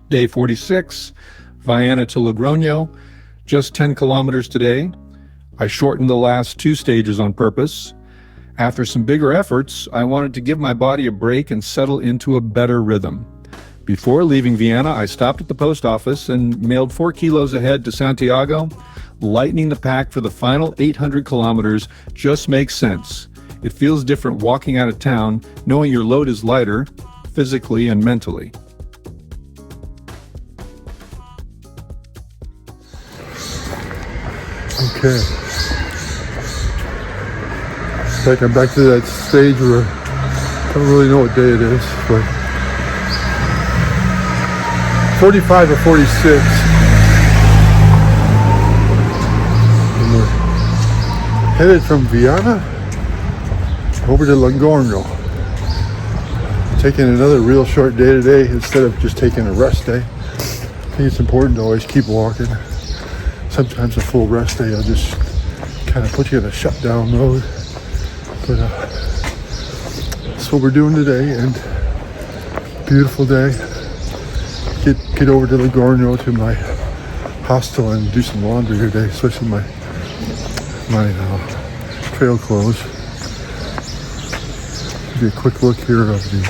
Day 46, Viana to Logroño, just 10 kilometers today. I shortened the last 2 stages on purpose. After some bigger efforts, I wanted to give my body a break and settle into a better rhythm. Before leaving Viana, I stopped at the post office and mailed 4 kilos ahead to Santiago. Lightening the pack for the final 800 kilometers just makes sense. It feels different walking out of town, knowing your load is lighter, physically and mentally. Okay. It's like I'm back to that stage where I don't really know what day it is, but 45 or 46. And we're headed from Viana over to Logroño. Taking another real short day today instead of just taking a rest day. I think it's important to always keep walking. Sometimes a full rest day will just kind of put you in a shutdown mode. But that's what we're doing today, and beautiful day. Get over to Logroño to my hostel and do some laundry today, especially my trail clothes. Give you a quick look here of the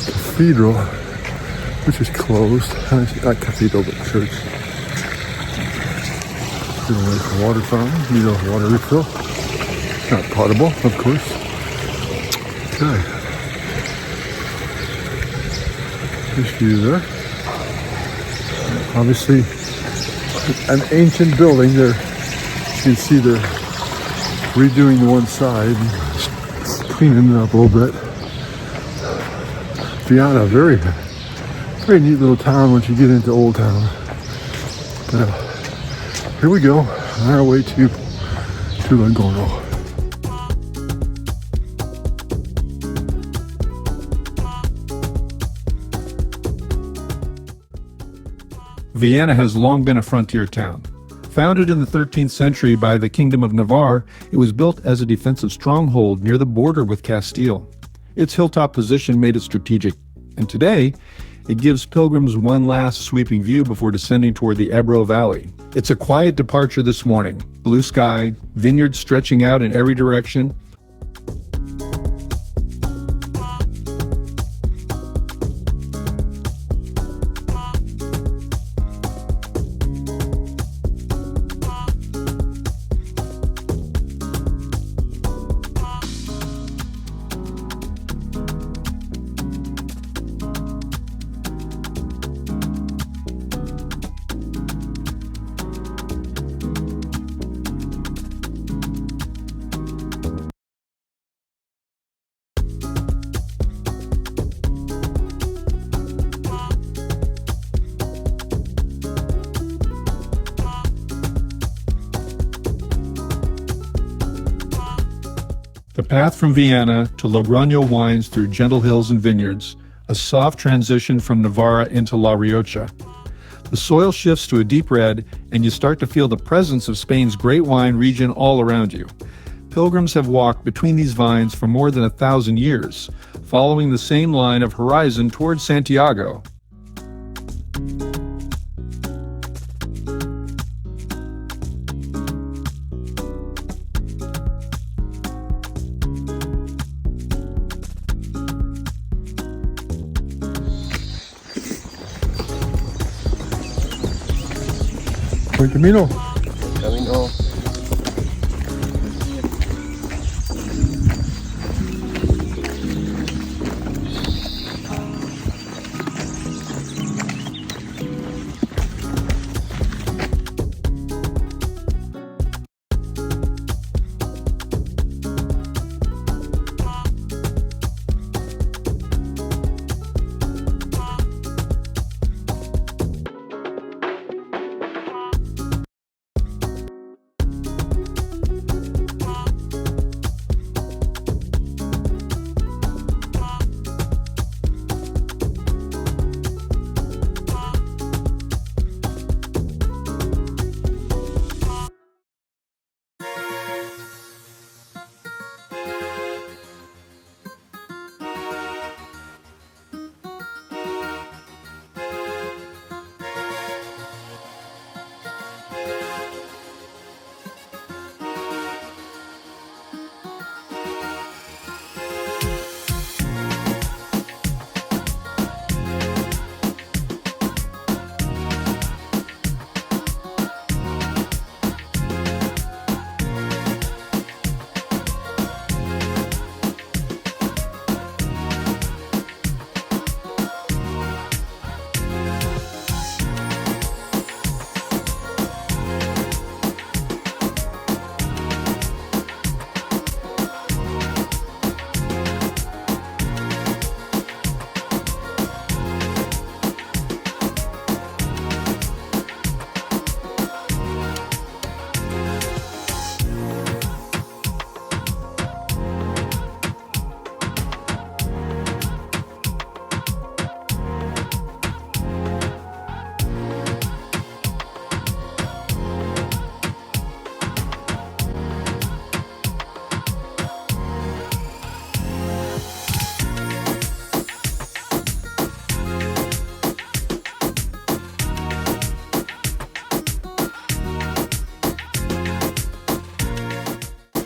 cathedral, which is closed. Not cathedral, but church. There's a water fountain, need a water refill. Not potable, of course. Okay. Nice view there. Obviously, an ancient building there. You can see they're redoing the one side and cleaning it up a little bit. Viana, very neat little town once you get into Old Town. But here we go, on our way to Logroño. Viana has long been a frontier town. Founded in the 13th century by the Kingdom of Navarre, it was built as a defensive stronghold near the border with Castile. Its hilltop position made it strategic, and today, it gives pilgrims one last sweeping view before descending toward the Ebro Valley. It's a quiet departure this morning. Blue sky, vineyards stretching out in every direction. The path from Viana to Logroño winds through gentle hills and vineyards, a soft transition from Navarre into La Rioja. The soil shifts to a deep red, and you start to feel the presence of Spain's great wine region all around you. Pilgrims have walked between these vines for more than 1,000 years, following the same line of horizon towards Santiago. Buen Camino. Camino.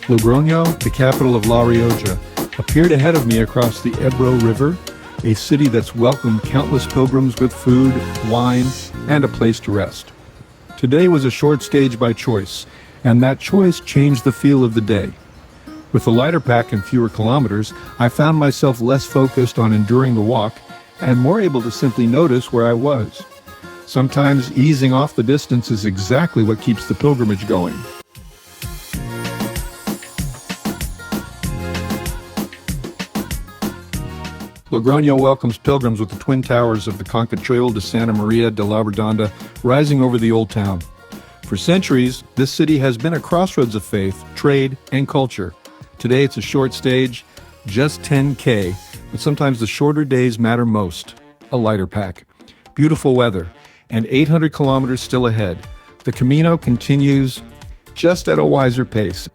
Logroño, the capital of La Rioja, appeared ahead of me across the Ebro River, a city that's welcomed countless pilgrims with food, wine, and a place to rest. Today was a short stage by choice, and that choice changed the feel of the day. With a lighter pack and fewer kilometers, I found myself less focused on enduring the walk and more able to simply notice where I was. Sometimes easing off the distance is exactly what keeps the pilgrimage going. Logroño welcomes pilgrims with the twin towers of the Conca Trail de Santa Maria de la Redonda rising over the old town. For centuries, this city has been a crossroads of faith, trade, and culture. Today it's a short stage, just 10K, but sometimes the shorter days matter most. A lighter pack, beautiful weather, and 800 kilometers still ahead. The Camino continues just at a wiser pace.